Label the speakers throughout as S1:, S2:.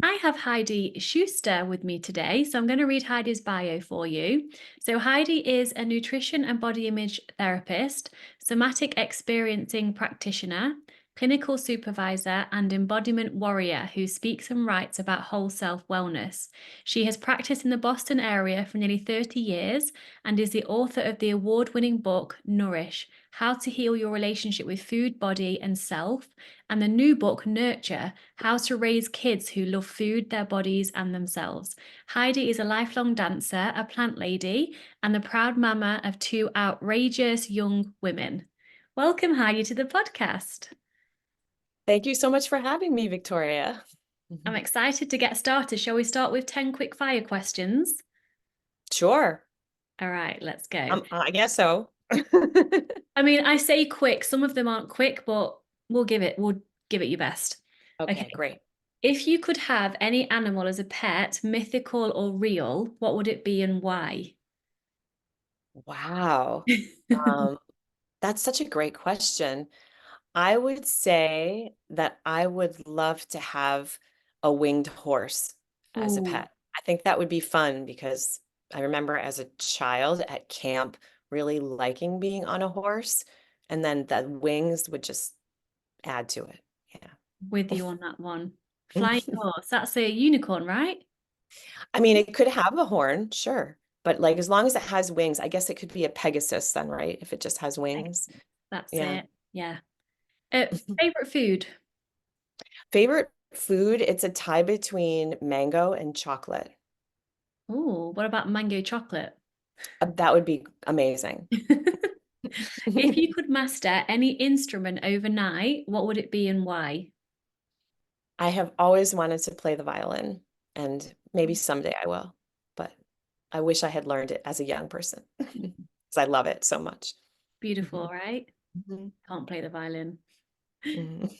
S1: I have Heidi Schauster with me today, so I'm going to read Heidi's bio for you. So, Heidi is a nutrition and body image therapist, somatic experiencing practitioner, clinical supervisor, and embodiment warrior who speaks and writes about whole self wellness. She has practiced in the Boston area for nearly 30 years and is the author of the award winning book Nourish: How to Heal Your Relationship with Food, Body, and Self, and the new book Nurture: How to Raise Kids Who Love Food, Their Bodies, and Themselves. Heidi is a lifelong dancer, a plant lady, and the proud mama of two outrageous young women. Welcome, Heidi, to the podcast.
S2: Thank you so much for having me, Victoria.
S1: I'm excited to get started. Shall we start with 10 quick fire questions?
S2: Sure.
S1: All right, let's go.
S2: I guess so.
S1: I mean, I say quick, some of them aren't quick, but we'll give it your best.
S2: Okay,
S1: Okay.
S2: great.
S1: If you could have any animal as a pet, mythical or real, what would it be and why?
S2: Wow. Um, that's such a great question. I would say that I would love to have a winged horse as a
S1: Oh,
S2: pet. I think that would be fun because I remember as a child at camp really liking being on a horse, and then the wings would just add to it.
S1: with you on that one. Flying
S2: Yeah.
S1: horse, that's a unicorn, right?
S2: I mean, it could have a horn, sure. But like as long as it has wings, I guess it could be a Pegasus then, right? If it just has wings.
S1: That's
S2: Yeah.
S1: it. Yeah. Favorite food?
S2: Favorite food, it's a tie between mango and chocolate.
S1: Oh, what about mango chocolate?
S2: That would be amazing.
S1: If you could master any instrument overnight, what would it be and why?
S2: I have always wanted to play the violin, and maybe someday I will, but I wish I had learned it as a young person because I love it so much.
S1: Beautiful,
S2: Mhm.
S1: right?
S2: Mhm.
S1: Can't play the violin.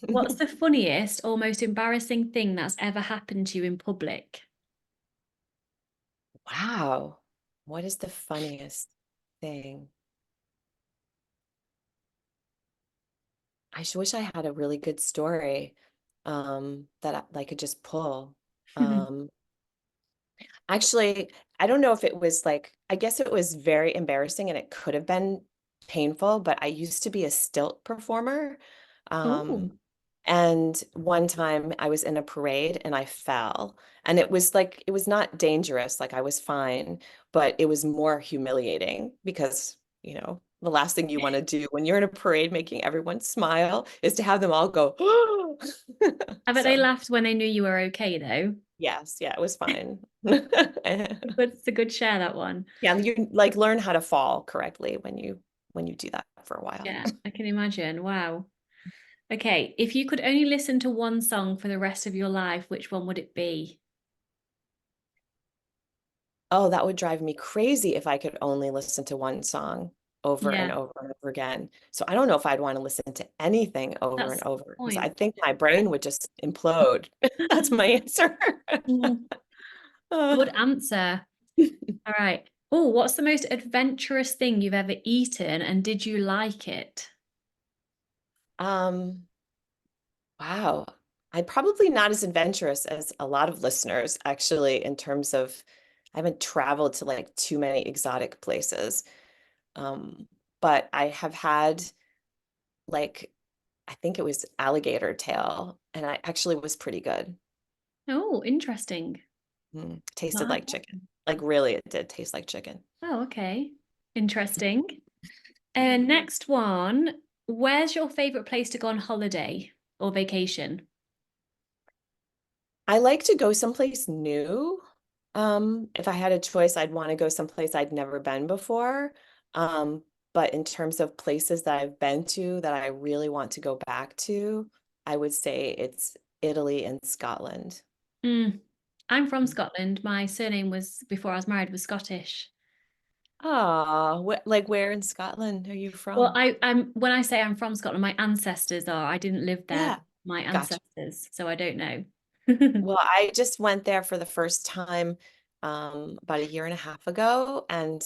S1: What's
S2: Mhm.
S1: the funniest or most embarrassing thing that's ever happened to you in public?
S2: Wow. What is the funniest thing? I wish I had a really good story that I could just pull. Um, Actually, I don't know if it was like, I guess it was very embarrassing and it could have been painful, but I used to be a stilt performer.
S1: Oh,
S2: Um, and one time I was in a parade and I fell. And it was like, it was not dangerous, like I was fine, but it was more humiliating because, the last thing you want to do when you're in a parade making everyone smile is to have them all go,
S1: I bet they
S2: so
S1: laughed when they knew you were okay, though.
S2: yes, yeah, it was fine.
S1: It's a good share, that one.
S2: Yeah, you like learn how to fall correctly when you do that for a while.
S1: Yeah, I can imagine. Wow. Okay, if you could only listen to one song for the rest of your life, which one would it be?
S2: Oh, that would drive me crazy if I could only listen to one song over and
S1: Yeah,
S2: over and over again. So I don't know if I'd want to listen to anything over
S1: that's
S2: and
S1: the
S2: over because I
S1: point.
S2: think my brain would just implode. That's my answer.
S1: Mm,
S2: Uh,
S1: good answer. All right. Oh, what's the most adventurous thing you've ever eaten, and did you like it?
S2: um, wow. I'm probably not as adventurous as a lot of listeners, actually, in terms of I haven't traveled to like too many exotic places. Um, but I have had like I think it was alligator tail, and I actually was pretty good.
S1: Oh, interesting.
S2: Tasted
S1: Nice.
S2: like chicken. Like really, it did taste like chicken.
S1: Oh, okay. Interesting. And next one, where's your favorite place to go on holiday or vacation?
S2: I like to go someplace new. If I had a choice, I'd want to go someplace I'd never been before. Um, but in terms of places that I've been to that I really want to go back to, I would say it's Italy and Scotland.
S1: Mm, I'm from Scotland. My surname was, before I was married, was Scottish.
S2: Ah, like where in Scotland are you
S1: Well,
S2: from?
S1: I'm when I say I'm from Scotland, my ancestors are. I didn't live there.
S2: Yeah,
S1: My
S2: gotcha.
S1: ancestors, so I don't know.
S2: Well, I just went there for the first time about a year and a half ago and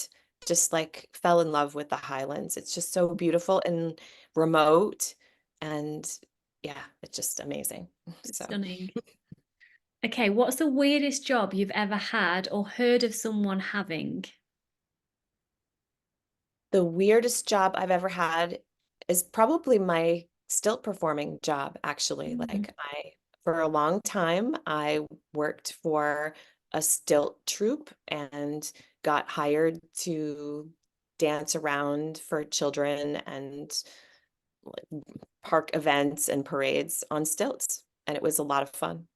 S2: just like fell in love with the Highlands. It's just so beautiful and remote and yeah, it's just amazing.
S1: It's
S2: So,
S1: stunning. Okay, what's the weirdest job you've ever had or heard of someone having?
S2: The weirdest job I've ever had is probably my stilt performing job, actually.
S1: Mm.
S2: For a long time, I worked for a stilt troupe and got hired to dance around for children and park events and parades on stilts. And it was a lot of fun.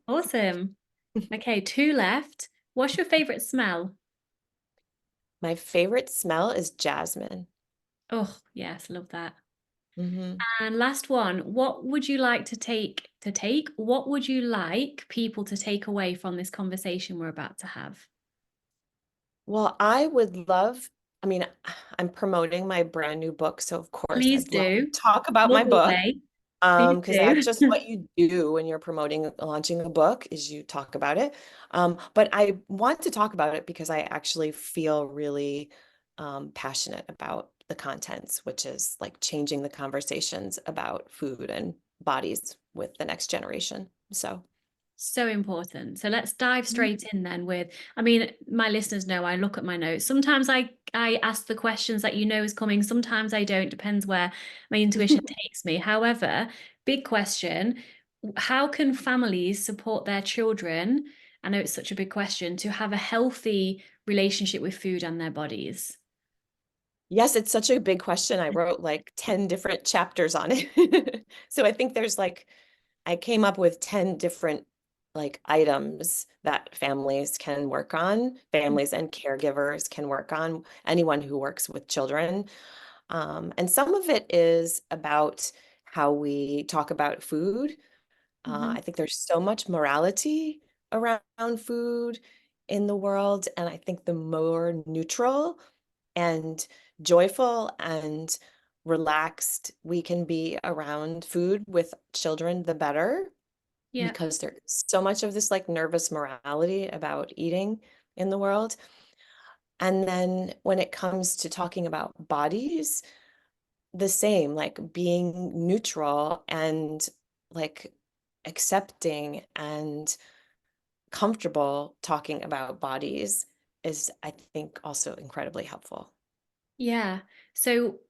S1: Awesome. Okay, two left. What's your favorite smell?
S2: My favorite smell is jasmine.
S1: Oh, yes, love that.
S2: Mhm.
S1: And last one, what would you like what would you like people to take away from this conversation we're about to have?
S2: Well, I would love, I mean, I'm promoting my brand new book, so of course
S1: Please
S2: I'd love to
S1: do.
S2: talk about my
S1: Love
S2: book,
S1: away. Please
S2: because that's
S1: do.
S2: just what you do when you're promoting, launching a book is you talk about it. But I want to talk about it because I actually feel really passionate about the contents, which is like changing the conversations about food and bodies with the next generation. So.
S1: So important. So let's dive
S2: Mhm.
S1: straight in then with, I mean, my listeners know I look at my notes. Sometimes I ask the questions that you know is coming. Sometimes I don't, depends where my intuition takes me. However, big question, how can families support their children? I know it's such a big question to have a healthy relationship with food and their bodies.
S2: Yes, it's such a big question. I wrote like 10 different chapters on it. So I think there's like, I came up with 10 different like items that families can work on, families and caregivers can work on, anyone who works with children. And some of it is about how we talk about food.
S1: Mhm.
S2: I think there's so much morality around food in the world. And I think the more neutral and joyful and relaxed we can be around food with children, the better,
S1: Yeah.
S2: because there's so much of this like nervous morality about eating in the world. And then when it comes to talking about bodies, the same, like being neutral and like accepting and comfortable talking about bodies is, I think, also incredibly helpful.
S1: Yeah. So,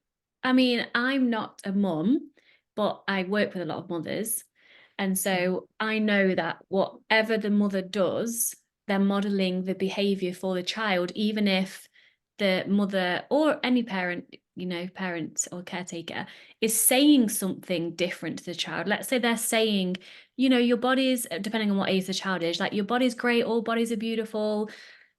S1: I mean, I'm not a mum, but I work with a lot of mothers. And
S2: Mhm.
S1: so I know that whatever the mother does, they're modeling the behavior for the child, even if the mother or any parent, parent or caretaker is saying something different to the child. Let's say they're saying, your body's, depending on what age the child is, like your body's great, all bodies are beautiful,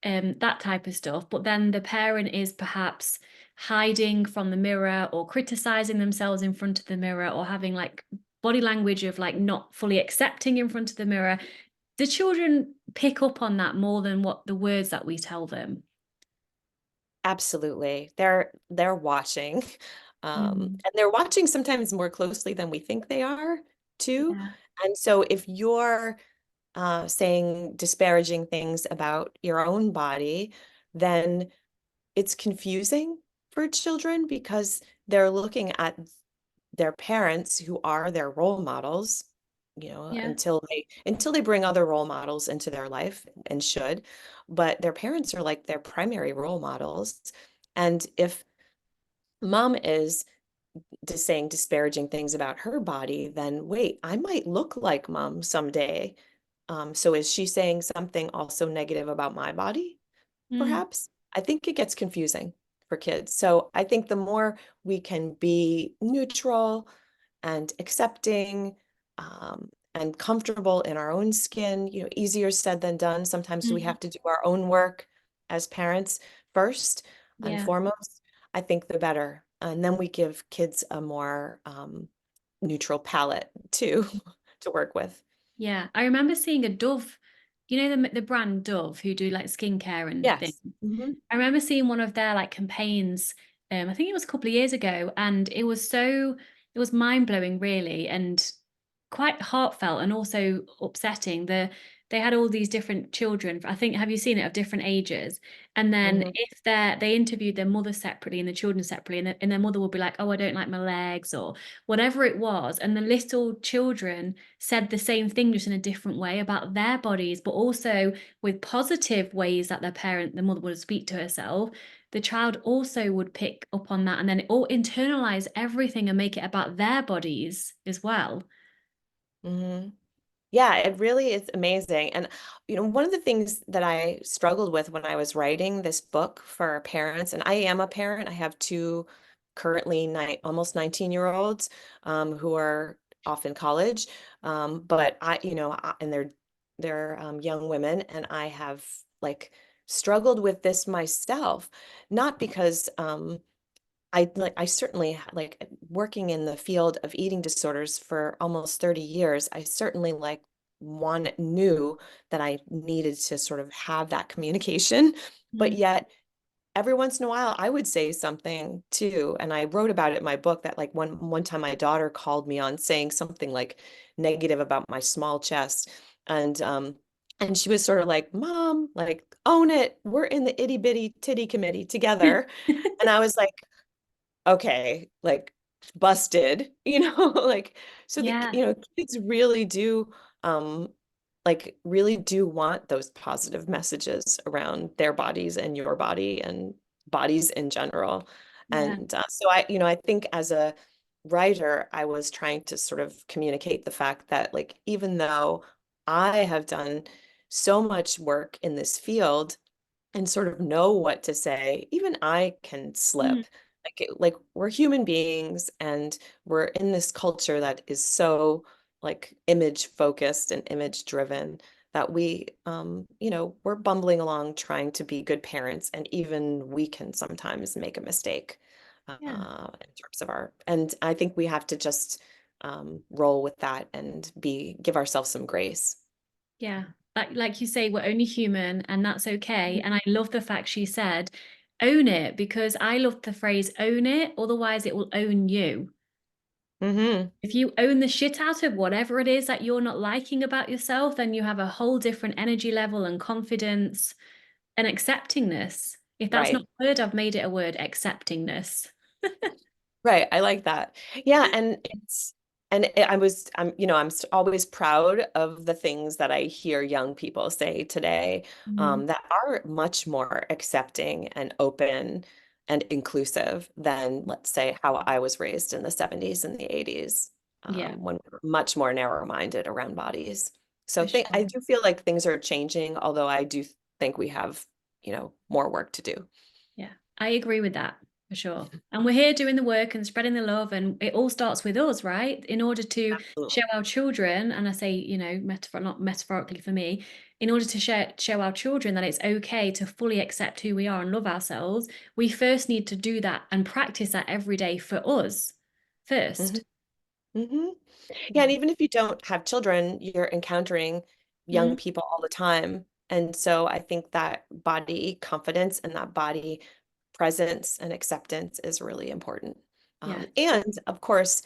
S1: that type of stuff. But then the parent is perhaps hiding from the mirror or criticizing themselves in front of the mirror or having like body language of like not fully accepting in front of the mirror. The children pick up on that more than what the words that we tell them.
S2: Absolutely. They're watching.
S1: Mm.
S2: And they're watching sometimes more closely than we think they are too.
S1: Yeah.
S2: And so if you're saying disparaging things about your own body, then it's confusing for children because they're looking at their parents who are their role models,
S1: Yeah.
S2: until they bring other role models into their life and should, but their parents are like their primary role models. And if mom is just saying disparaging things about her body, then wait, I might look like mom someday. So is she saying something also negative about my body?
S1: Mm.
S2: Perhaps. I think it gets confusing for kids. So I think the more we can be neutral and accepting, and comfortable in our own skin, easier said than done. Sometimes we
S1: Mm.
S2: have to do our own work as parents first and
S1: Yeah.
S2: foremost. I think the better. And then we give kids a more neutral palette to to work with.
S1: Yeah. I remember seeing a Dove, the brand Dove who do like skincare and things.
S2: Yes. Mhm.
S1: I remember seeing one of their like campaigns, I think it was a couple of years ago, and it was mind blowing, really. And quite heartfelt and also upsetting. They had all these different children. I think, have you seen it, of different ages? And then
S2: Mhm.
S1: if they interviewed their mother separately and the children separately, and their mother would be like, "Oh, I don't like my legs," or whatever it was, and the little children said the same thing just in a different way about their bodies, but also with positive ways that the mother would speak to herself. The child also would pick up on that and then all internalize everything and make it about their bodies as well.
S2: Mhm. Yeah, it really is amazing. And, one of the things that I struggled with when I was writing this book for parents, and I am a parent, I have two currently almost 19-year-olds who are off in college. But and they're young women, and I have like struggled with this myself, not because I certainly working in the field of eating disorders for almost 30 years. I certainly knew that I needed to sort of have that communication, but
S1: Mm.
S2: yet every once in a while I would say something too. And I wrote about it in my book that like one time my daughter called me on saying something like negative about my small chest. And she was sort of like, "Mom, like own it. We're in the itty bitty titty committee together." And I was like, okay, like busted, like so
S1: Yeah,
S2: kids really do um really do want those positive messages around their bodies and your body and bodies in general.
S1: yeah.
S2: And so I think as a writer, I was trying to sort of communicate the fact that like even though I have done so much work in this field, and sort of know what to say, even I can
S1: Mm.
S2: slip. Like we're human beings and we're in this culture that is so like image focused and image driven that we're bumbling along trying to be good parents, and even we can sometimes make a mistake
S1: Yeah,
S2: in terms of and I think we have to just roll with that and give ourselves some grace.
S1: yeah. Like you say, we're only human and that's okay. And I love the fact she said, own it, because I love the phrase own it, otherwise it will own you.
S2: Hmm.
S1: If you own the shit out of whatever it is that you're not liking about yourself, then you have a whole different energy level and confidence and acceptingness. If that's not
S2: Right.
S1: a word, I've made it a word, acceptingness.
S2: Right, I like that. Yeah, and always proud of the things that I hear young people say today,
S1: Mhm.
S2: that are much more accepting and open and inclusive than, let's say, how I was raised in the 70s and the 80s,
S1: Yeah,
S2: when we were much more narrow-minded around bodies. So
S1: for
S2: I
S1: sure.
S2: do feel like things are changing, although I do think we have, more work to do.
S1: Yeah, I agree with that for sure. And we're here doing the work and spreading the love, and it all starts with us, right? In order to show
S2: Absolutely.
S1: our children, and I say, not metaphorically for me, in order to show our children that it's okay to fully accept who we are and love ourselves, we first need to do that and practice that every day for us
S2: Hmm.
S1: first.
S2: Hmm. Yeah,
S1: Yeah.
S2: and even if you don't have children, you're encountering young
S1: Mhm.
S2: people all the time. And so I think that body confidence and that body presence and acceptance is really important.
S1: Yeah.
S2: And of course,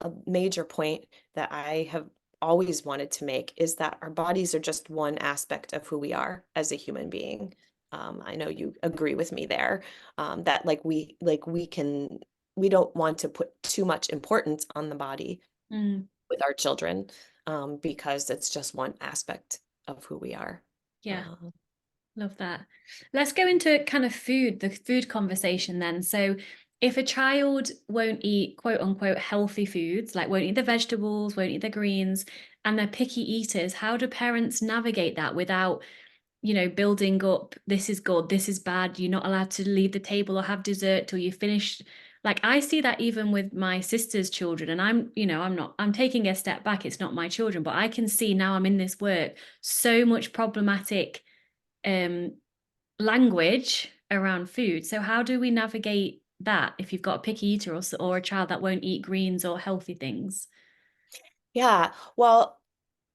S2: a major point that I have always wanted to make is that our bodies are just one aspect of who we are as a human being. I know you agree with me there, that we don't want to put too much importance on the body
S1: Mm.
S2: with our children, because it's just one aspect of who we are.
S1: Yeah.
S2: Uh,
S1: Love that. Let's go into kind of the food conversation then. So, if a child won't eat quote unquote healthy foods, like won't eat the vegetables, won't eat the greens, and they're picky eaters, how do parents navigate that without, building up, this is good, this is bad, you're not allowed to leave the table or have dessert till you finish? Like, I see that even with my sister's children, and I'm taking a step back, it's not my children, but I can see now I'm in this work, so much problematic um language around food. So how do we navigate that if you've got a picky eater, or a child that won't eat greens or healthy things?
S2: yeah, well,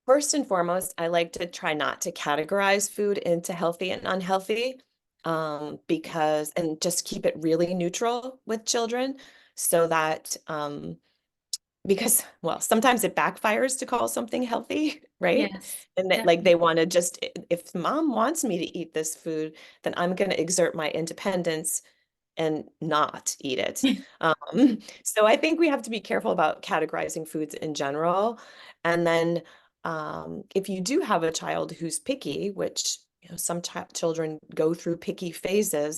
S2: first and foremost, I like to try not to categorize food into healthy and unhealthy, and just keep it really neutral with children so that because, well, sometimes it backfires to call something healthy, right?
S1: Yes,
S2: And that like they
S1: definitely.
S2: want to just, if mom wants me to eat this food, then I'm going to exert my independence and not eat it. So I think we have to be careful about categorizing foods in general. And then if you do have a child who's picky, which some children go through picky phases,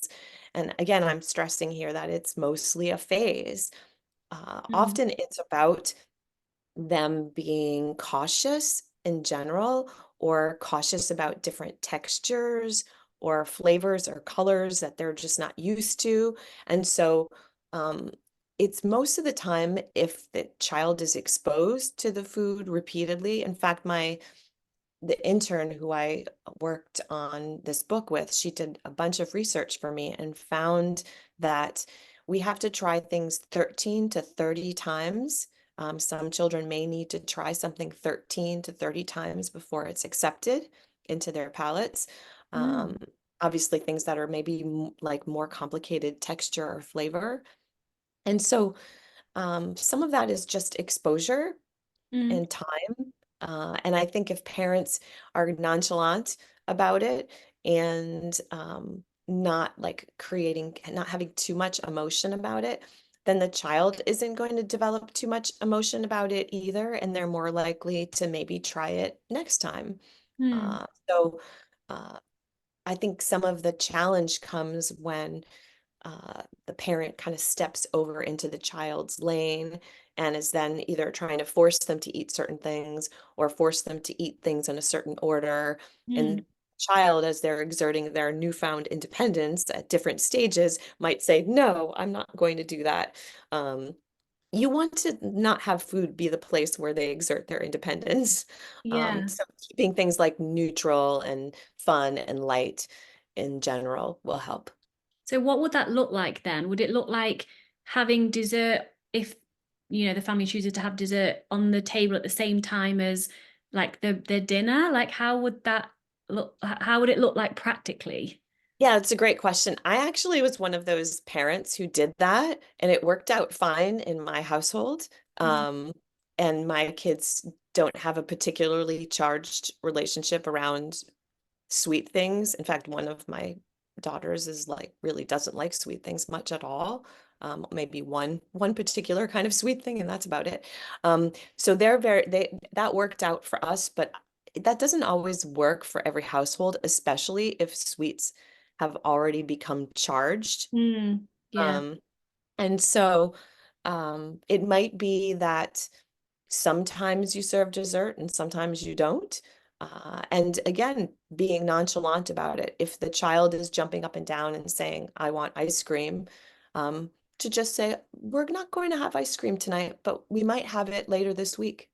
S2: and again, I'm stressing here that it's mostly a phase.
S1: Mm,
S2: Often it's about them being cautious in general or cautious about different textures or flavors or colors that they're just not used to. And so um, it's most of the time if the child is exposed to the food repeatedly. In fact, the intern who I worked on this book with, she did a bunch of research for me and found that we have to try things 13 to 30 times. Some children may need to try something 13 to 30 times before it's accepted into their palates.
S1: mm,
S2: Um, Obviously, things that are maybe like more complicated texture or flavor. And so some of that is just exposure
S1: mm,
S2: and time. And I think if parents are nonchalant about it and not like not having too much emotion about it, then the child isn't going to develop too much emotion about it either, and they're more likely to maybe try it next time.
S1: mm.
S2: So uh, I think some of the challenge comes when the parent kind of steps over into the child's lane and is then either trying to force them to eat certain things or force them to eat things in a certain order.
S1: Mm.
S2: And child, as they're exerting their newfound independence at different stages, might say, "No, I'm not going to do that." Um, you want to not have food be the place where they exert their independence.
S1: Yeah.
S2: So keeping things like neutral and fun and light in general will help.
S1: So what would that look like then? Would it look like having dessert if, the family chooses to have dessert on the table at the same time as like the dinner? Like how would that look? How would it look like practically?
S2: Yeah, it's a great question. I actually was one of those parents who did that, and it worked out fine in my household.
S1: Mm,
S2: Um, and my kids don't have a particularly charged relationship around sweet things. In fact, one of my daughters is like really doesn't like sweet things much at all. Maybe one particular kind of sweet thing, and that's about it. So they that worked out for us, but that doesn't always work for every household, especially if sweets have already become charged.
S1: mm, yeah.
S2: Um, and so it might be that sometimes you serve dessert and sometimes you don't. And again, being nonchalant about it. If the child is jumping up and down and saying, "I want ice cream," um, to just say, "We're not going to have ice cream tonight, but we might have it later this week."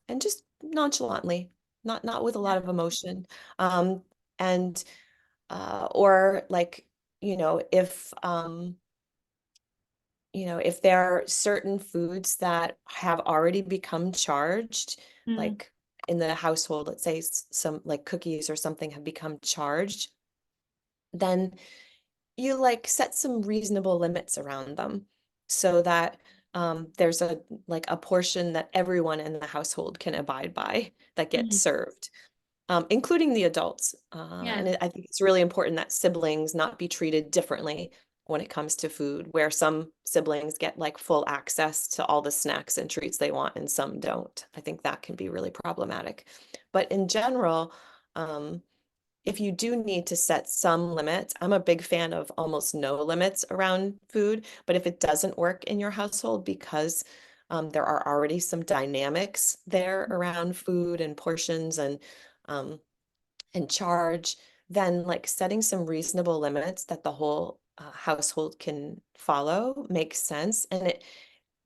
S2: And just nonchalantly, not with a lot of emotion. Um, and or like, you know, if if there are certain foods that have already become charged,
S1: Mm,
S2: like in the household, let's say some like cookies or something have become charged, then you like set some reasonable limits around them so that there's a portion that everyone in the household can abide by that gets
S1: mm,
S2: served, including the adults.
S1: yeah.
S2: I think it's really important that siblings not be treated differently when it comes to food, where some siblings get like full access to all the snacks and treats they want and some don't. I think that can be really problematic. But in general, um, if you do need to set some limits, I'm a big fan of almost no limits around food. But if it doesn't work in your household because there are already some dynamics there around food and portions um, and charge, then like setting some reasonable limits that the whole household can follow makes sense. And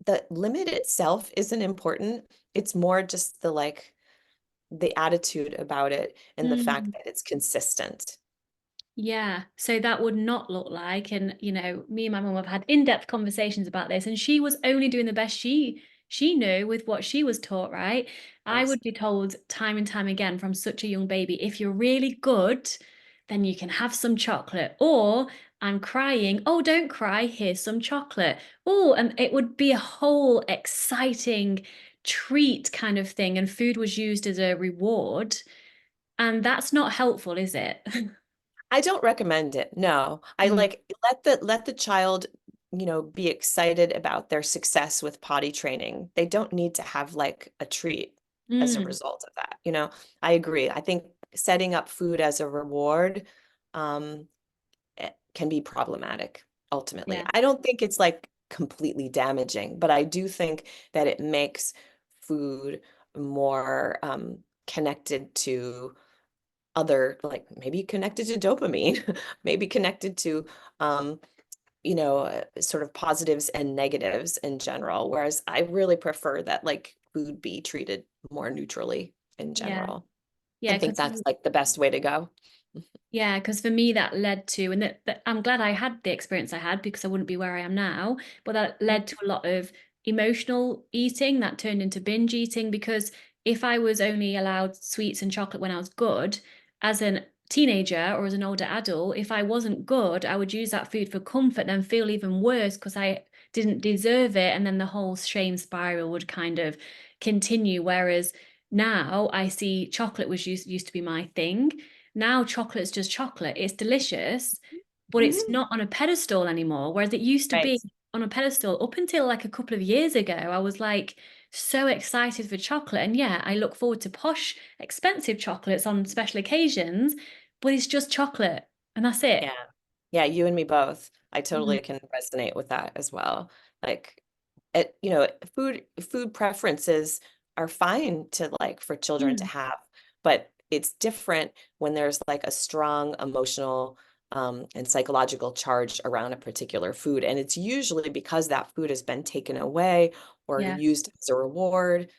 S2: the limit itself isn't important. It's more just the attitude about it and the fact
S1: Mm.
S2: that it's consistent.
S1: Yeah, so that would not look like, and me and my mum have had in-depth conversations about this, and she was only doing the best she knew with what she was taught, right? I
S2: Yes.
S1: would be told time and time again from such a young baby, if you're really good, then you can have some chocolate. Or I'm crying, oh, don't cry, here's some chocolate. Oh, and it would be a whole exciting treat kind of thing. And food was used as a reward. And that's not helpful, is it?
S2: I don't recommend it. No. I
S1: Mm,
S2: like let the child, be excited about their success with potty training. They don't need to have like a treat as a
S1: mm,
S2: result of that. I agree. I think setting up food as a reward um can be problematic ultimately.
S1: yeah,
S2: I don't think it's like completely damaging, but I do think that it makes food more connected to other, like maybe connected to dopamine, maybe connected to sort of positives and negatives in general. Whereas I really prefer that like food be treated more neutrally in
S1: yeah,
S2: general. I
S1: yeah.
S2: think
S1: Because
S2: that's like the best way to go.
S1: yeah, because for me that led to, and that I'm glad I had the experience I had because I wouldn't be where I am now. But that led to a lot of emotional eating that turned into binge eating because if I was only allowed sweets and chocolate when I was good, as a teenager or as an older adult, if I wasn't good, I would use that food for comfort and feel even worse because I didn't deserve it. And then the whole shame spiral would kind of continue. Whereas now I see chocolate was used to be my thing. Now chocolate's just chocolate. It's delicious, but it's
S2: Mhm.
S1: not on a pedestal anymore. Whereas it used to
S2: Right.
S1: be on a pedestal up until like a couple of years ago. I was like so excited for chocolate. And yeah, I look forward to posh, expensive chocolates on special occasions, but it's just chocolate and that's it.
S2: Yeah. Yeah, you and me both. I
S1: Mm,
S2: totally can resonate with that as well. Like food preferences are fine to like for children to
S1: mm,
S2: have, but it's different when there's like a strong emotional and psychological charge around a particular food. And it's usually because that food has been taken away or
S1: yeah.
S2: used as a reward.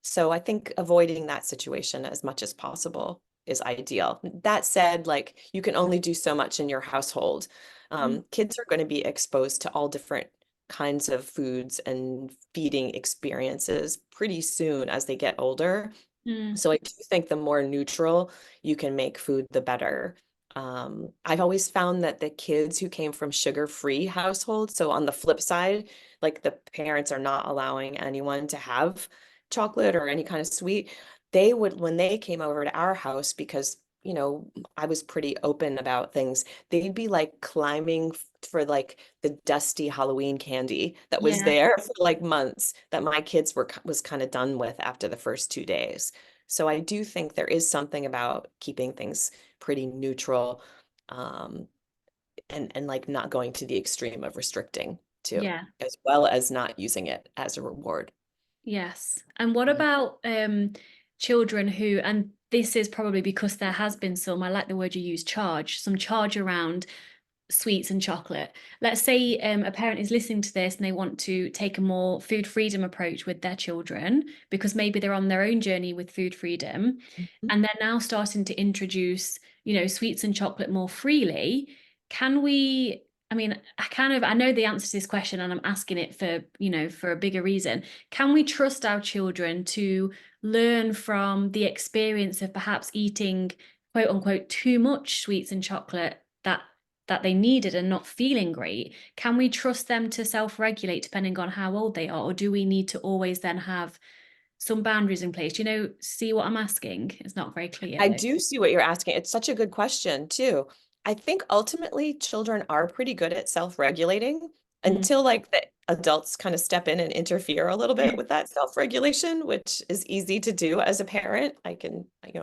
S2: So I think avoiding that situation as much as possible is ideal. That said, like you can only do so much in your household.
S1: Mm,
S2: Kids are going to be exposed to all different kinds of foods and feeding experiences pretty soon as they get older.
S1: mm,
S2: So I do think the more neutral you can make food, the better. I've always found that the kids who came from sugar-free households, so on the flip side, like the parents are not allowing anyone to have chocolate or any kind of sweet, they would, when they came over to our house, because, I was pretty open about things, they'd be like climbing for like the dusty Halloween candy that was
S1: yeah.
S2: there for like months that my kids was kind of done with after the first 2 days. So I do think there is something about keeping things pretty neutral, um, and like not going to the extreme of restricting too,
S1: Yeah.
S2: as well as not using it as a reward.
S1: Yes. And what
S2: Mhm.
S1: about children who, and this is probably because there has been some, I like the word you use, charge, some charge around sweets and chocolate. Let's say a parent is listening to this and they want to take a more food freedom approach with their children because maybe they're on their own journey with food freedom
S2: Mhm.
S1: and they're now starting to introduce, sweets and chocolate more freely. Can we, I mean, I know the answer to this question and I'm asking it for, for a bigger reason. Can we trust our children to learn from the experience of perhaps eating quote unquote too much sweets and chocolate that they needed and not feeling great? Can we trust them to self-regulate depending on how old they are, or do we need to always then have some boundaries in place? See what I'm asking? It's not very clear
S2: I
S1: though.
S2: do see what you're asking. It's such a good question too. I think ultimately children are pretty good at self-regulating
S1: Mm.
S2: until like the adults kind of step in and interfere a little bit with that self-regulation, which is easy to do as a parent. I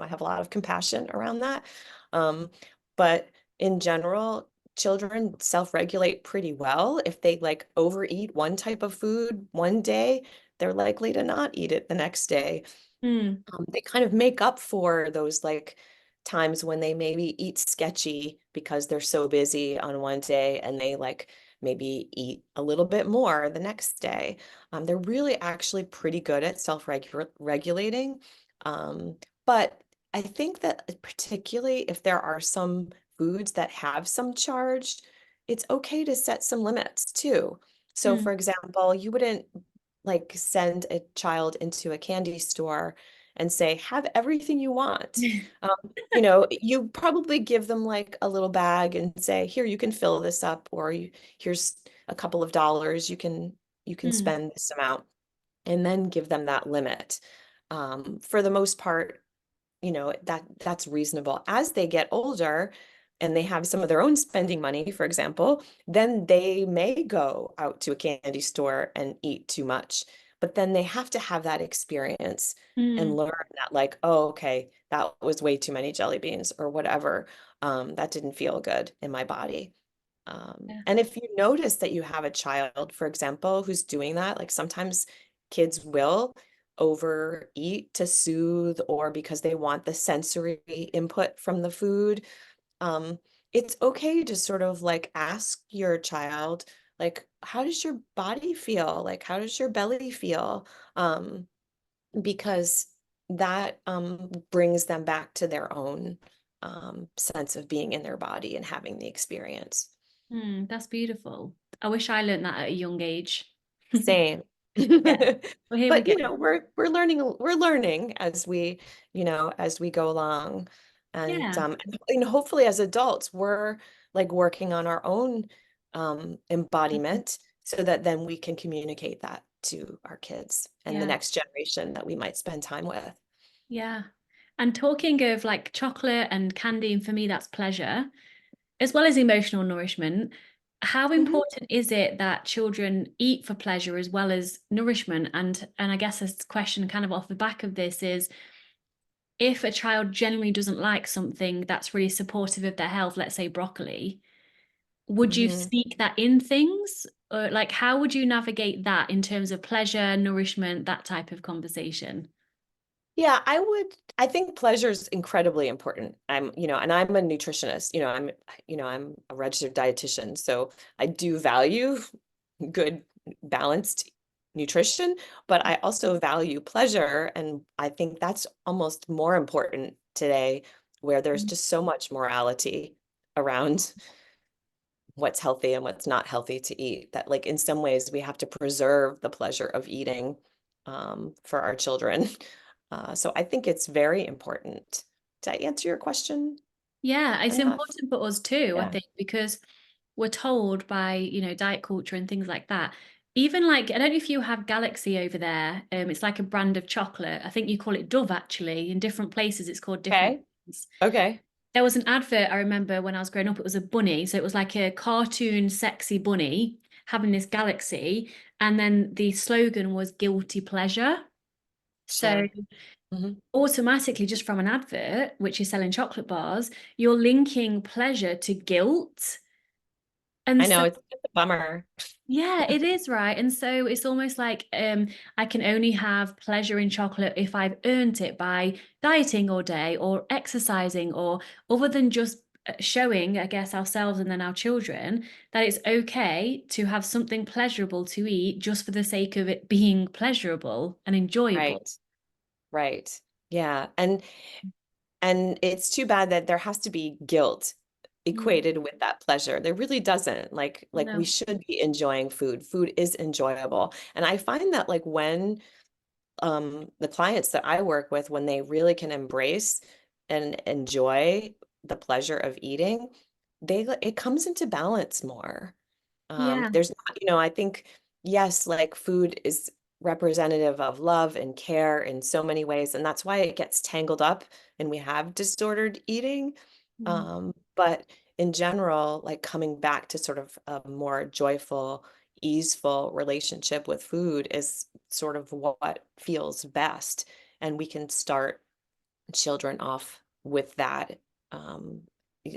S2: have a lot of compassion around that. Um, but in general, children self-regulate pretty well. If they like overeat one type of food one day, they're likely to not eat it the next day.
S1: Mm.
S2: They kind of make up for those like times when they maybe eat sketchy because they're so busy on one day and they like maybe eat a little bit more the next day. They're really actually pretty good at self-regulating. Um, but I think that particularly if there are some foods that have some charge, it's okay to set some limits too. So
S1: Mm.
S2: for example, you wouldn't like send a child into a candy store and say, have everything you want. You probably give them like a little bag and say, here, you can fill this up, or here's a couple of dollars, you can
S1: Mm,
S2: spend this amount, and then give them that limit. For the most part, that's reasonable. As they get older and they have some of their own spending money, for example, then they may go out to a candy store and eat too much. But then they have to have that experience and
S1: mm,
S2: learn that, like, oh, okay, that was way too many jelly beans or whatever. That didn't feel good in my body.
S1: yeah.
S2: And if you notice that you have a child, for example, who's doing that, like sometimes kids will overeat to soothe or because they want the sensory input from the food. Um, it's okay to sort of like ask your child, like, how does your body feel? Like, how does your belly feel? Because that brings them back to their own sense of being in their body and having the experience.
S1: That's beautiful. I wish I learned that at a young age.
S2: Same.
S1: Yeah. Well, here we
S2: But
S1: go.
S2: we're learning as we go along. And
S1: Yeah.
S2: hopefully as adults we're like working on our own embodiment so that then we can communicate that to our kids and the
S1: Yeah.
S2: next generation that we might spend time with.
S1: Yeah. And talking of like chocolate and candy, and for me, that's pleasure, as well as emotional nourishment. How
S2: Mhm.
S1: important is it that children eat for pleasure as well as nourishment? And I guess this question kind of off the back of this is if a child genuinely doesn't like something that's really supportive of their health, let's say broccoli, would you
S2: Mhm.
S1: sneak that in things? Or like how would you navigate that in terms of pleasure, nourishment, that type of conversation?
S2: Yeah, I think pleasure is incredibly important. And I'm a nutritionist, I'm a registered dietitian, so I do value good balanced nutrition, but I also value pleasure. And I think that's almost more important today, where there's just so much morality around what's healthy and what's not healthy to eat, that like in some ways we have to preserve the pleasure of eating for our children. So I think it's very important. Did I answer your question
S1: Yeah, it's
S2: enough?
S1: important for us too, I
S2: Yeah.
S1: think, because we're told by, diet culture and things like that. Even like, I don't know if you have Galaxy over there. It's like a brand of chocolate. I think you call it Dove actually. In different places, it's called different
S2: Okay.
S1: things.
S2: Okay.
S1: There was an advert I remember when I was growing up. It was a bunny. So it was like a cartoon, sexy bunny having this Galaxy. And then the slogan was guilty pleasure. So
S2: Sure. Hmm.
S1: automatically, just from an advert, which is selling chocolate bars, you're linking pleasure to guilt. And
S2: I
S1: so,
S2: know it's a bummer.
S1: yeah, it is right. And so it's almost like I can only have pleasure in chocolate if I've earned it by dieting all day or exercising, or other than just showing, I guess, ourselves and then our children that it's okay to have something pleasurable to eat just for the sake of it being pleasurable and enjoyable.
S2: Right. Right. Yeah. And it's too bad that there has to be guilt
S1: Mm,
S2: equated with that pleasure. There really doesn't. Like we
S1: no.
S2: should be enjoying food. Food is enjoyable. And I find that like when the clients that I work with, when they really can embrace and enjoy the pleasure of eating, it comes into balance more.
S1: Yeah.
S2: There's not, I think, yes, like food is representative of love and care in so many ways, and that's why it gets tangled up and we have disordered eating.
S1: Mm,
S2: But in general, like coming back to sort of a more joyful, easeful relationship with food is sort of what feels best. And we can start children off with that um,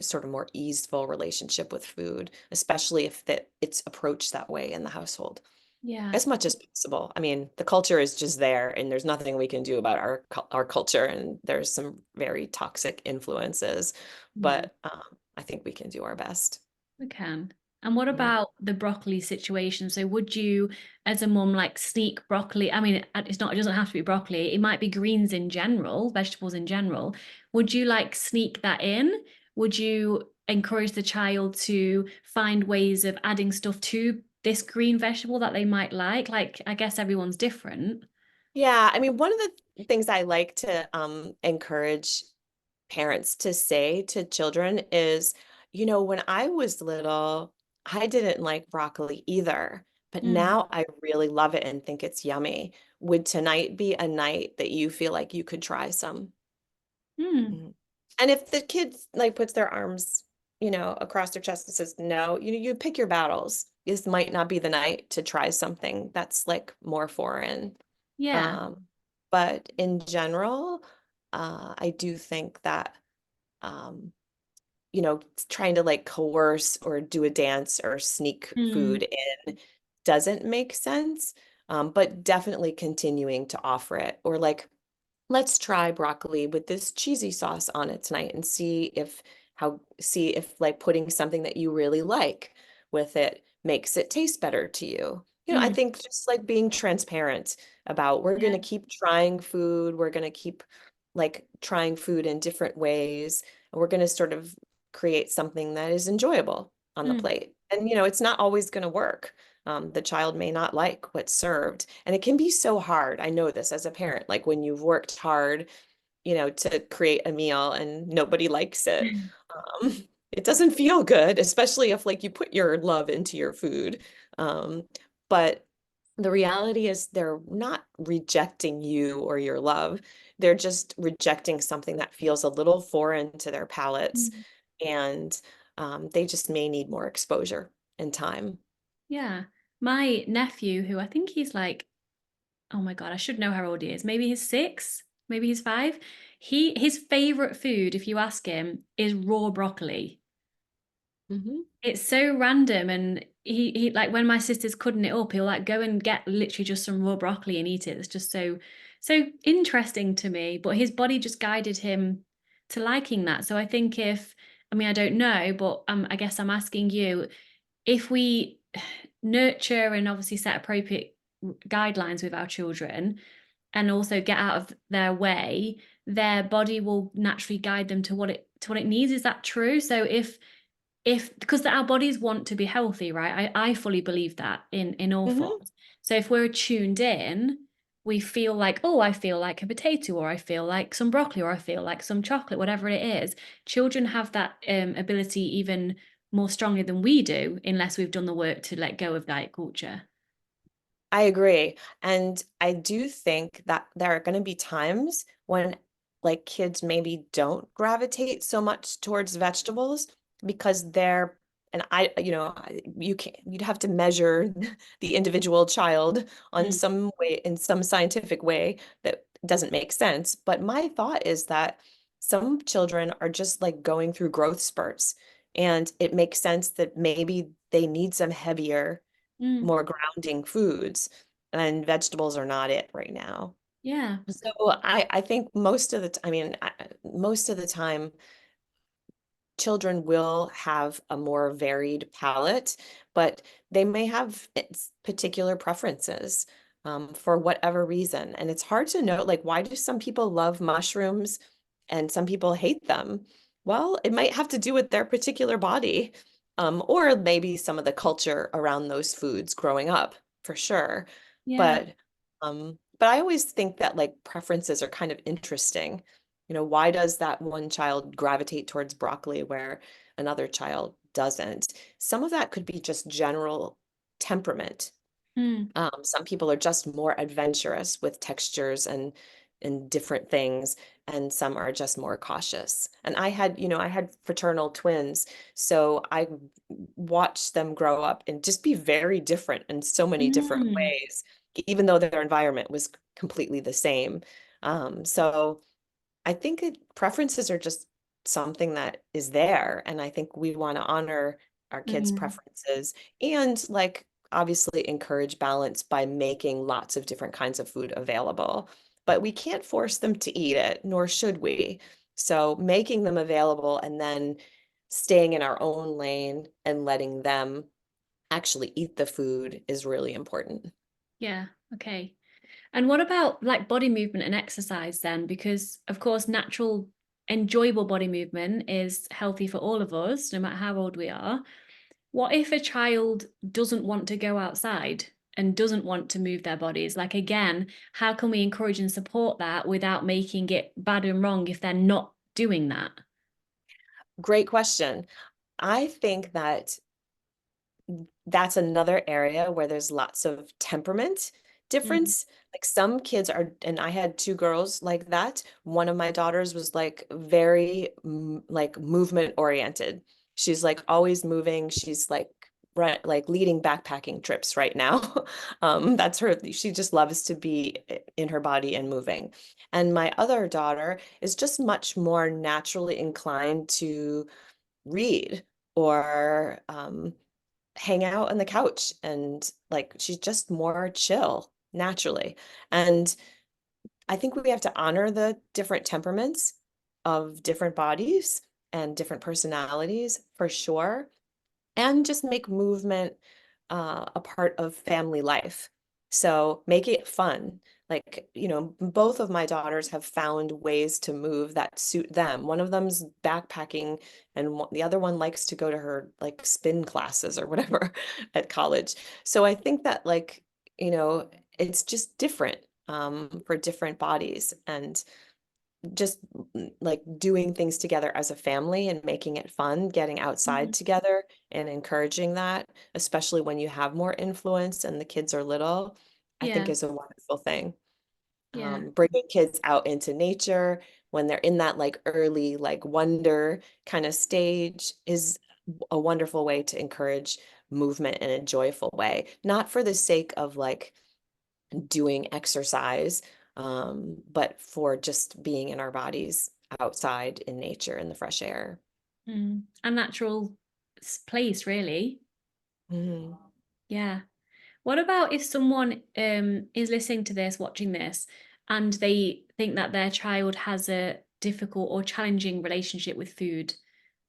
S2: sort of more easeful relationship with food, especially if it's approached that way in the household
S1: yeah.
S2: as much as possible. I mean, the culture is just there, and there's nothing we can do about our culture, and there's some very toxic influences,
S1: Mm.
S2: but I think we can do our best.
S1: We can. And what
S2: Mhm.
S1: about the broccoli situation? So would you, as a mum, like sneak broccoli? I mean, it's not, it doesn't have to be broccoli. It might be greens in general, vegetables in general. Would you like sneak that in? Would you encourage the child to find ways of adding stuff to this green vegetable that they might like? Like, I guess everyone's different.
S2: Yeah, I mean, one of the things I like to encourage parents to say to children is, when I was little, I didn't like broccoli either, but
S1: Mm.
S2: now I really love it and think it's yummy. Would tonight be a night that you feel like you could try some?
S1: Mm.
S2: Mhm. And if the kid like puts their arms, across their chest and says no, you pick your battles. This might not be the night to try something that's like more foreign.
S1: Yeah.
S2: Um, but in general, I do think that um, trying to like coerce or do a dance or sneak
S1: Mm.
S2: food in doesn't make sense. But definitely continuing to offer it or like let's try broccoli with this cheesy sauce on it tonight and see if like putting something that you really like with it makes it taste better to you. I
S1: Mm.
S2: think just like being transparent about we're going
S1: Yeah.
S2: to keep trying food, we're going to keep like trying food in different ways, and we're going to sort of create something that is enjoyable on the
S1: Mm.
S2: plate. And it's not always going to work. The child may not like what's served. And it can be so hard. I know this as a parent, like when you've worked hard, to create a meal and nobody likes it. It doesn't feel good, especially if like you put your love into your food. But the reality is they're not rejecting you or your love. They're just rejecting something that feels a little foreign to their palates.
S1: Mm.
S2: And they just may need more exposure and time.
S1: Yeah. My nephew, who I think he's like, oh my God, I should know how old he is. Maybe he's 6, maybe he's 5. His favorite food, if you ask him, is raw broccoli.
S2: Mhm.
S1: It's so random, and he like when my sister's cutting it up, he'll like go and get literally just some raw broccoli and eat it. It's just so interesting to me. But his body just guided him to liking that. So I think I mean, I don't know, but I guess I'm asking you, if we nurture and obviously set appropriate guidelines with our children and also get out of their way, their body will naturally guide them to what it needs. Is that true? So if because our bodies want to be healthy, right? I fully believe that in all
S2: Mhm.
S1: forms. So if we're tuned in, we feel like, oh, I feel like a potato, or I feel like some broccoli, or I feel like some chocolate, whatever it is. Children have that ability even more strongly than we do, unless we've done the work to let go of diet culture.
S2: I agree. And I do think that there are going to be times when like kids maybe don't gravitate so much towards vegetables because and you'd have to measure the individual child on
S1: Mm.
S2: some way, in some scientific way that doesn't make sense. But my thought is that some children are just like going through growth spurts, and it makes sense that maybe they need some heavier,
S1: Mm.
S2: more grounding foods, and vegetables are not it right now.
S1: Yeah.
S2: So I think most of the I mean most of the time children will have a more varied palate, but they may have particular preferences for whatever reason. And it's hard to know, like, why do some people love mushrooms and some people hate them? Well, it might have to do with their particular body, or maybe some of the culture around those foods growing up, for sure.
S1: Yeah.
S2: But I always think that like preferences are kind of interesting. Why does that one child gravitate towards broccoli where another child doesn't? Some of that could be just general temperament.
S1: Mm.
S2: Some people are just more adventurous with textures and different things, and some are just more cautious. And I had fraternal twins, so I watched them grow up and just be very different in so many different
S1: Mm.
S2: ways, even though their environment was completely the same. So I think preferences are just something that is there, and I think we want to honor our kids'
S1: Mm.
S2: preferences and like obviously encourage balance by making lots of different kinds of food available. But we can't force them to eat it, nor should we. So making them available and then staying in our own lane and letting them actually eat the food is really important.
S1: Yeah. Okay. And what about like body movement and exercise then? Because of course, natural, enjoyable body movement is healthy for all of us, no matter how old we are. What if a child doesn't want to go outside? and doesn't want to move their bodies? Like, again, how can we encourage and support that without making it bad and wrong if they're not doing that?
S2: Great question. I think that that's another area where there's lots of temperament
S1: Mm,
S2: difference. Like some kids are, and I had two girls like that. One of my daughters was like very like movement oriented. She's like always moving. She's like right, like leading backpacking trips right now. That's her. She just loves to be in her body and moving. And my other daughter is just much more naturally inclined to read or hang out on the couch, and like she's just more chill naturally. And I think we have to honor the different temperaments of different bodies and different personalities for sure, and just make movement a part of family life. So make it fun. Like, both of my daughters have found ways to move that suit them. One of them's backpacking, and the other one likes to go to her like spin classes or whatever at college. So I think that like, it's just different for different bodies. And just like doing things together as a family and making it fun, getting outside
S1: mhm.
S2: together and encouraging that, especially when you have more influence and the kids are little, I think
S1: Yeah,
S2: is a wonderful thing.
S1: yeah.
S2: Bringing kids out into nature when they're in that like early, like wonder kind of stage is a wonderful way to encourage movement in a joyful way, not for the sake of like doing exercise, but for just being in our bodies outside in nature in the fresh air.
S1: A natural place, really.
S2: Mhm.
S1: Yeah. What about if someone is listening to this, watching this, and they think that their child has a difficult or challenging relationship with food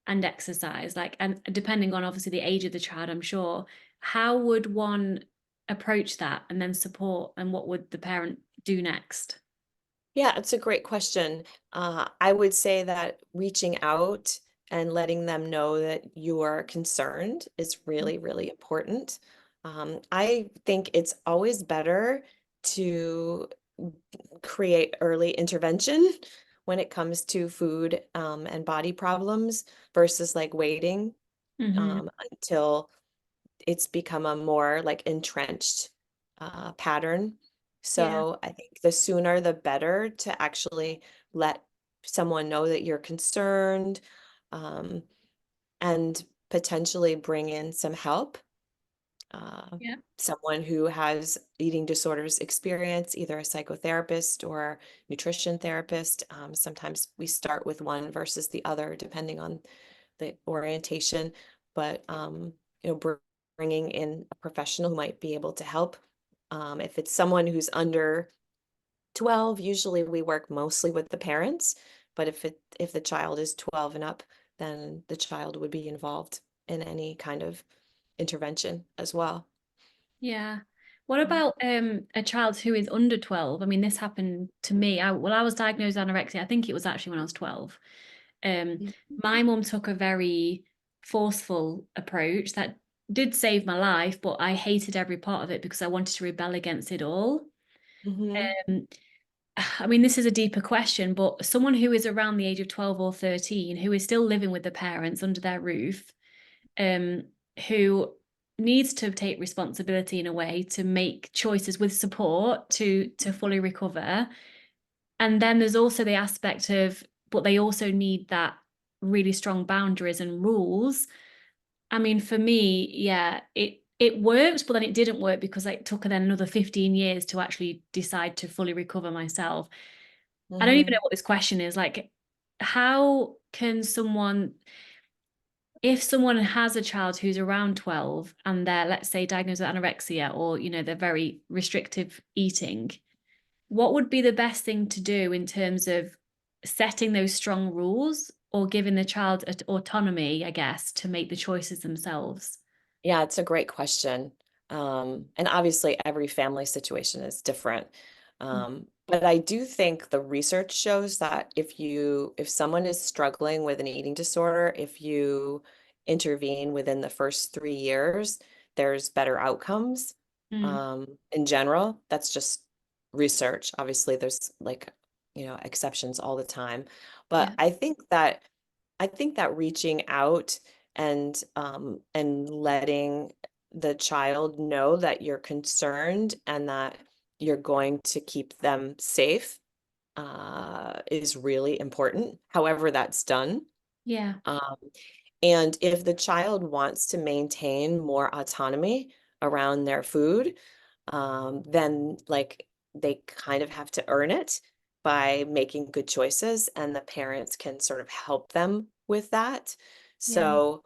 S1: and exercise, like, and depending on obviously the age of the child, I'm sure, how would one approach that and then support, and what would the parent do next?
S2: Yeah, it's a great question. I would say that reaching out and letting them know that you are concerned is really, really important. I think it's always better to create early intervention when it comes to food and body problems versus like waiting
S1: Mm-hmm.
S2: until it's become a more like entrenched pattern.
S1: Yeah,
S2: So I think the sooner the better to actually let someone know that you're concerned, um, and potentially bring in some help. Uh,
S1: yeah,
S2: Someone who has eating disorders experience, either a psychotherapist or nutrition therapist. Sometimes we start with one versus the other, depending on the orientation, but bringing in a professional who might be able to help. If it's someone who's under 12, usually we work mostly with the parents, but if the child is 12 and up, then the child would be involved in any kind of intervention as well.
S1: yeah. What about a child who is under 12? I mean, this happened to me. I was diagnosed with anorexia. I think it was actually when I was 12. Um, my mum took a very forceful approach that did save my life, but I hated every part of it because I wanted to rebel against it all.
S2: Hmm.
S1: Um, I mean, this is a deeper question, but someone who is around the age of 12 or 13, who is still living with the parents under their roof, um, who needs to take responsibility in a way to make choices with support to fully recover. And then there's also the aspect of, but they also need that really strong boundaries and rules. I mean, for me, yeah, it worked, but then it didn't work because it took then another 15 years to actually decide to fully recover myself. I don't even know
S2: Hmm.
S1: what this question is. Like, how can someone, if someone has a child who's around 12 and they're, let's say, diagnosed with anorexia, or, they're very restrictive eating, what would be the best thing to do in terms of setting those strong rules or giving the child autonomy, I guess, to make the choices themselves?
S2: Yeah, it's a great question. And obviously every family situation is different. But I do think the research shows that if someone is struggling with an eating disorder, if you intervene within the first 3 years, there's better outcomes.
S1: Mm.
S2: in general. That's just research. Obviously, there's like, exceptions all the time. But
S1: Yeah.
S2: I think that reaching out and letting the child know that you're concerned and that you're going to keep them safe is really important, however that's done.
S1: Yeah.
S2: Um, and if the child wants to maintain more autonomy around their food, then like they kind of have to earn it by making good choices, and the parents can sort of help them with that.
S1: Yeah.
S2: So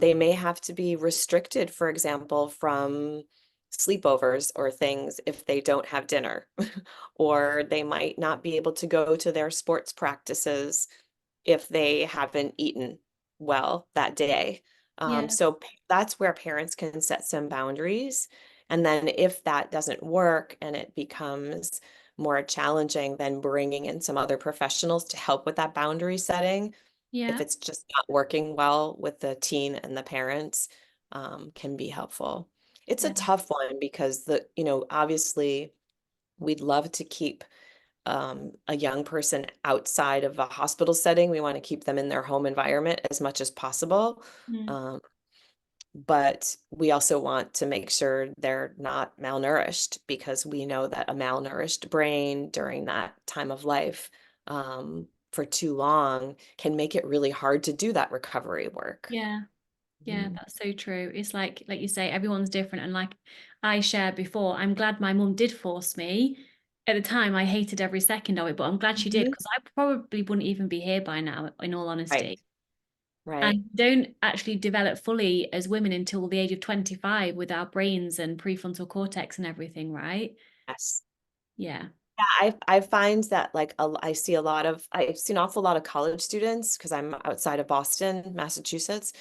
S2: they may have to be restricted, for example, from sleepovers or things if they don't have dinner, or they might not be able to go to their sports practices if they haven't eaten well that day.
S1: Yeah.
S2: That's where parents can set some boundaries. And then if that doesn't work and it becomes more challenging, then bringing in some other professionals to help with that boundary setting, if
S1: Yeah.
S2: it's just not working well with the teen and the parents, can be helpful. It's a
S1: Yeah.
S2: tough one because obviously we'd love to keep a young person outside of a hospital setting. We want to keep them in their home environment as much as possible.
S1: Mm.
S2: Um, but we also want to make sure they're not malnourished, because we know that a malnourished brain during that time of life for too long can make it really hard to do that recovery work.
S1: Yeah. Yeah,
S2: Mhm.
S1: that's so true. It's like you say, everyone's different. And like I shared before, I'm glad my mum did force me. At the time, I hated every second of it, but I'm glad she did
S2: Mhm.
S1: because I probably wouldn't even be here by now, in all
S2: Right,
S1: honesty.
S2: right.
S1: And don't actually develop fully as women until the age of 25 with our brains and prefrontal cortex and everything, right?
S2: Yes.
S1: Yeah.
S2: Yeah, I find that like I've seen an awful lot of college students because I'm outside of Boston, Massachusetts,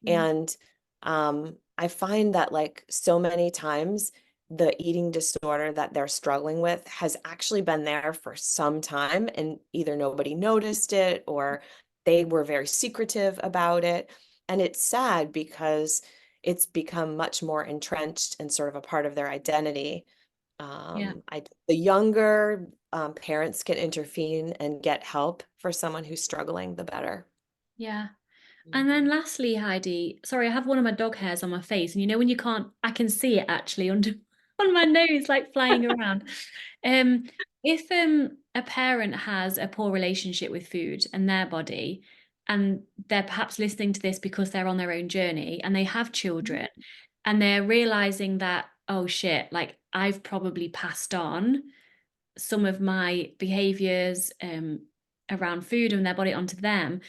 S1: Mm.
S2: and I find that like so many times the eating disorder that they're struggling with has actually been there for some time, and either nobody noticed it or they were very secretive about it. And it's sad because it's become much more entrenched and sort of a part of their identity.
S1: Yeah.
S2: The younger parents can intervene and get help for someone who's struggling, the better.
S1: Yeah. And then
S2: Mhm.
S1: lastly, Heidi, sorry, I have one of my dog hairs on my face, and you know when you can't, I can see it actually under on my nose, like flying around. Um, if a parent has a poor relationship with food and their body, and they're perhaps listening to this because they're on their own journey and they have children, and they're realizing that, oh shit, like I've probably passed on some of my behaviors around food and their body onto them,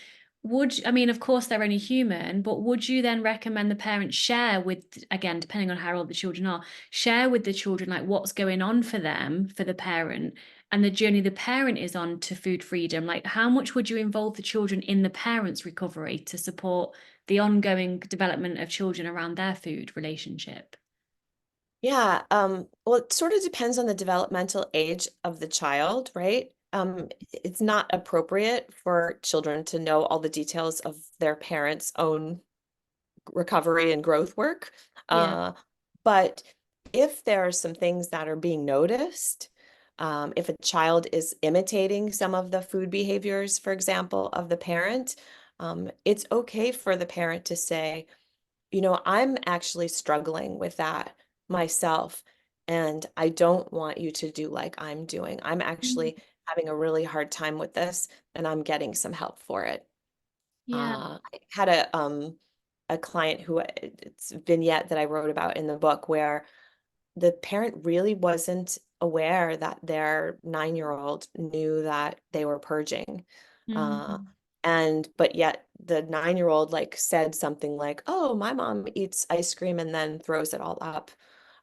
S1: I mean, of course, they're only human, but would you then recommend the parents share with, again, depending on how old the children are, share with the children like what's going on for them, for the parent, and the journey the parent is on to food freedom? Like, how much would you involve the children in the parents' recovery to support the ongoing development of children around their food relationship?
S2: Yeah, well, it sort of depends on the developmental age of the child, right? It's not appropriate for children to know all the details of their parents' own recovery and growth work.
S1: Yeah.
S2: But if there are some things that are being noticed, if a child is imitating some of the food behaviors, for example, of the parent, it's okay for the parent to say, I'm actually struggling with that myself, and I don't want you to do like I'm doing. I'm
S1: Mm.
S2: actually having a really hard time with this, and I'm getting some help for it.
S1: Yeah.
S2: I had a client who it's a vignette that I wrote about in the book where the parent really wasn't aware that their 9-year-old knew that they were purging. Uh,
S1: Mm.
S2: but yet the 9-year-old like said something like, "Oh, my mom eats ice cream and then throws it all up."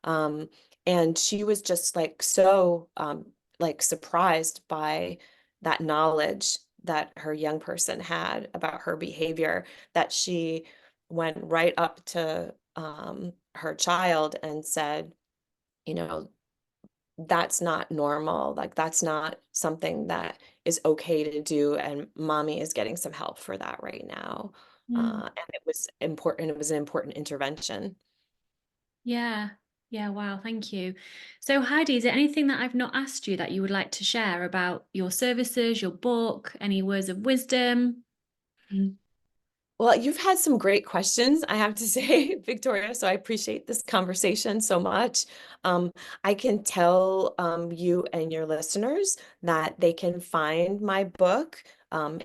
S2: Um, and she was just like so like surprised by that knowledge that her young person had about her behavior, that she went right up to her child and said, you know, that's not normal. Like, that's not something that is okay to do. And mommy is getting some help for that right now.
S1: Mm.
S2: And it was important. It was an important intervention.
S1: Yeah. Yeah, wow, thank you. So, Heidi, is there anything that I've not asked you that you would like to share about your services, your book, any words of wisdom?
S2: Well, you've had some great questions, I have to say, Victoria, so I appreciate this conversation so much. I can tell you and your listeners that they can find my book.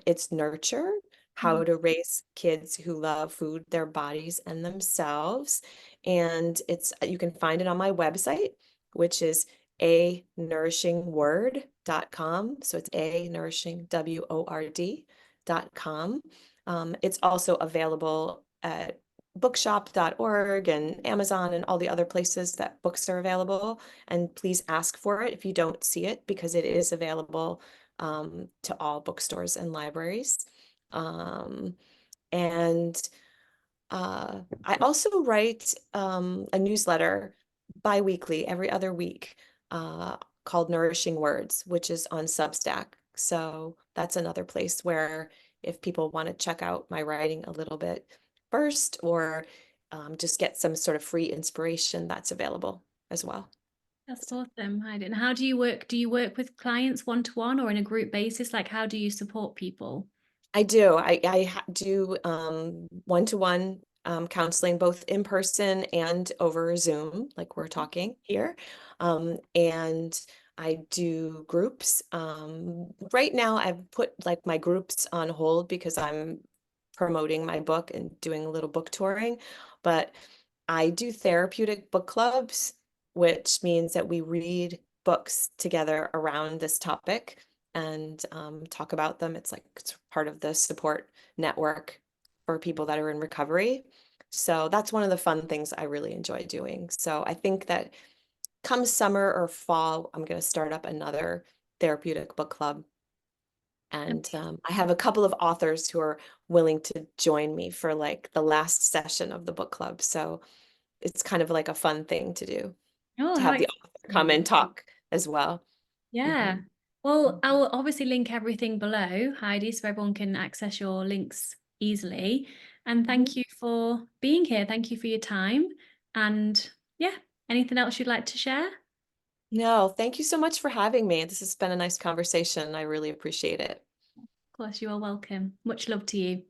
S2: It's Nurture, How
S1: Mm.
S2: to Raise Kids Who Love Food, Their Bodies, and Themselves. And you can find it on my website, which is anourishingword.com. So it's anourishing, WORD.com. It's also available at bookshop.org and Amazon and all the other places that books are available. And please ask for it if you don't see it, because it is available to all bookstores and libraries. Um, and I also write a newsletter bi-weekly, every other week, uh, called Nourishing Words, which is on Substack. So that's another place where if people want to check out my writing a little bit first, or just get some sort of free inspiration, that's available as well.
S1: That's awesome, Heidi. And how do you work? Do you work with clients one-to-one or in a group basis? Like, how do you support people?
S2: I do. I do one-to-one counseling, both in person and over Zoom, like we're talking here. And I do groups. Right now, I've put like my groups on hold because I'm promoting my book and doing a little book touring. But I do therapeutic book clubs, which means that we read books together around this topic and talk about them. It's part of the support network for people that are in recovery. So that's one of the fun things I really enjoy doing. So I think that come summer or fall, I'm going to start up another therapeutic book club. And I have a couple of authors who are willing to join me for like the last session of the book club. So it's kind of like a fun thing to do,
S1: Oh,
S2: to
S1: how
S2: have the author come
S1: exciting.
S2: and talk as well.
S1: Yeah.
S2: Mhm.
S1: Well, I will obviously link everything below, Heidi, so everyone can access your links easily. And
S2: Mhm.
S1: thank you for being here. Thank you for your time. And yeah, anything else you'd like to share? Of
S2: No, thank you so much for having me. This has been a nice conversation. I really appreciate it.
S1: course, you are welcome. Much love to you.